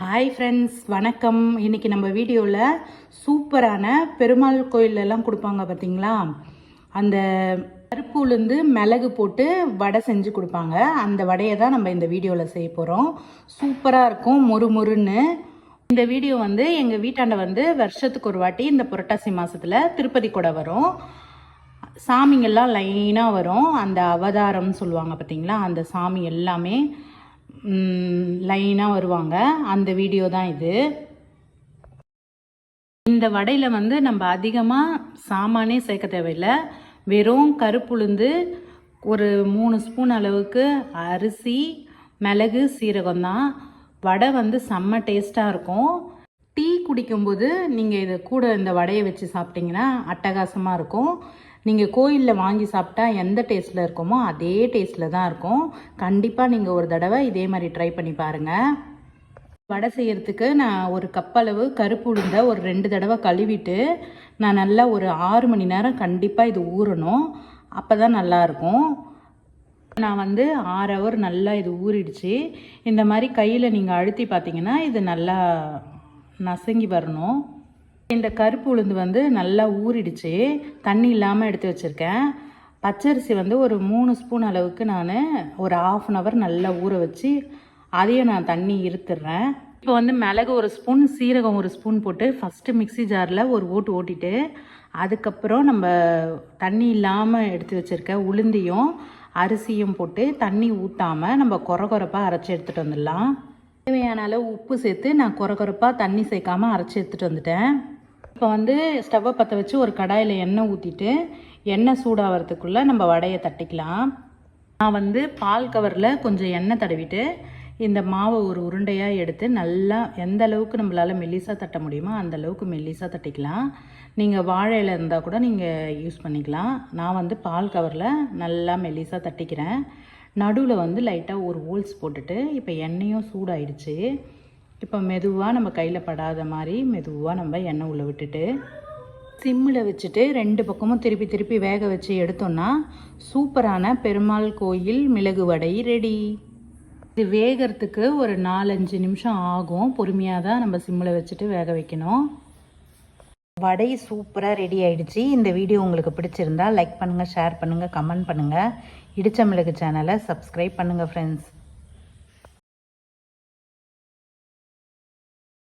Hi friends, வணக்கம். இன்றைக்கி நம்ம வீடியோவில் சூப்பரான பெருமாள் கோயிலெல்லாம் கொடுப்பாங்க பார்த்தீங்களா, அந்த பருப்பு உளுந்து மிளகு போட்டு வடை செஞ்சு கொடுப்பாங்க. அந்த வடையை தான் நம்ம இந்த வீடியோவில் செய்ய போகிறோம். சூப்பராக இருக்கும், மொறுன்னு. இந்த வீடியோ எங்கள் வீட்டாண்ட வருஷத்துக்கு ஒரு வாட்டி இந்த புரட்டாசி மாதத்தில் திருப்பதி கூட வரும். சாமிங்கெல்லாம் லைனாக வரும். அந்த அவதாரம்னு சொல்லுவாங்க பார்த்தீங்களா, அந்த சாமி எல்லாமே லைனாக வருவாங்க. அந்த வீடியோ தான் இது. இந்த வடையில் நம்ம அதிகமாக சாமானே சேர்க்க தேவையில்லை. வெறும் கருப்புளுந்து, ஒரு 3 ஸ்பூன் அளவுக்கு அரிசி, மிளகு, சீரகம் தான். வடை செம்ம டேஸ்ட்டாக இருக்கும். டீ குடிக்கும்போது நீங்கள் இதை கூட இந்த வடையை வச்சு சாப்பிட்டிங்கன்னா அட்டகாசமாக இருக்கும். நீங்கள் கோயிலில் வாங்கி சாப்பிட்டா எந்த டேஸ்ட்டில் இருக்குமோ அதே டேஸ்ட்டில் தான் இருக்கும். கண்டிப்பாக நீங்கள் ஒரு தடவை இதே மாதிரி ட்ரை பண்ணி பாருங்கள். வடை செய்கிறதுக்கு நான் ஒரு கப் அளவு கருப்பு உளுந்தை ஒரு 2 தடவை கழுவிட்டு நான் நல்லா ஒரு 6 மணி நேரம் கண்டிப்பாக இது ஊறணும். அப்போ தான் நல்லாயிருக்கும். நான் 6 ஹவர் நல்லா இது ஊறிடுச்சு. இந்த மாதிரி கையில் நீங்கள் அழுத்தி பார்த்தீங்கன்னா இது நல்லா நசுங்கி வரணும். இந்த கருப்பு உளுந்து நல்லா ஊறிடுச்சு. தண்ணி இல்லாமல் எடுத்து வச்சுருக்கேன். பச்சரிசி ஒரு 3 ஸ்பூன் அளவுக்கு நான் ஒரு 1/2 ஹவர் நல்லா ஊற வச்சு அதையும் நான் தண்ணி இருத்துடுறேன். இப்போ மிளகு 1 ஸ்பூன், சீரகம் 1 ஸ்பூன் போட்டு ஃபஸ்ட்டு மிக்சி ஜாரில் ஒரு ஓட்டிட்டு அதுக்கப்புறம் நம்ம தண்ணி இல்லாமல் எடுத்து வச்சுருக்க உளுந்தையும் அரிசியும் போட்டு தண்ணி ஊற்றாமல் நம்ம கொரப்பாக அரைச்சி எடுத்துகிட்டு வந்துடலாம். தேவையான அளவு உப்பு சேர்த்து நான் கொரப்பாக தண்ணி சேர்க்காமல் அரைச்சி எடுத்துகிட்டு வந்துட்டேன். இப்போ ஸ்டவ்வை பற்ற வச்சு ஒரு கடாயில் எண்ணெய் ஊற்றிட்டு எண்ணெய் சூடாகிறதுக்குள்ளே நம்ம வடையை தட்டிக்கலாம். நான் பால் கவரில் கொஞ்சம் எண்ணெய் தடவிட்டு இந்த மாவை ஒரு உருண்டையாக எடுத்து நல்லா எந்த அளவுக்கு நம்மளால் மெல்லிசாக தட்ட முடியுமோ அந்த அளவுக்கு மெல்லிசாக தட்டிக்கலாம். நீங்கள் வாழை இலை இருந்தால் கூட நீங்கள் யூஸ் பண்ணிக்கலாம். நான் பால் கவரில் நல்லா மெல்லிசாக தட்டிக்கிறேன். நடுவில் லைட்டாக ஒரு ஹோல்ஸ் போட்டுட்டு இப்போ எண்ணெயும் சூடாயிடுச்சு. இப்போ மெதுவாக நம்ம கையில் படாத மாதிரி மெதுவாக நம்ம எண்ணெய் உள்ளே விட்டுட்டு சிம்மில் வச்சுட்டு 2 பக்கமும் திருப்பி வேக வச்சு எடுத்தோன்னா சூப்பரான பெருமாள் கோயில் மிளகு வடை ரெடி. இது வேகிறதுக்கு ஒரு 4-5 நிமிஷம் ஆகும். பொறுமையாக தான் நம்ம சிம்மில் வச்சுட்டு வேக வைக்கணும். வடை சூப்பராக ரெடி ஆகிடுச்சு. இந்த வீடியோ உங்களுக்கு பிடிச்சிருந்தா லைக் பண்ணுங்கள், ஷேர் பண்ணுங்கள், கமெண்ட் பண்ணுங்கள். இடிச்ச மிளகு சேனலை சப்ஸ்கிரைப் பண்ணுங்கள் ஃப்ரெண்ட்ஸ்.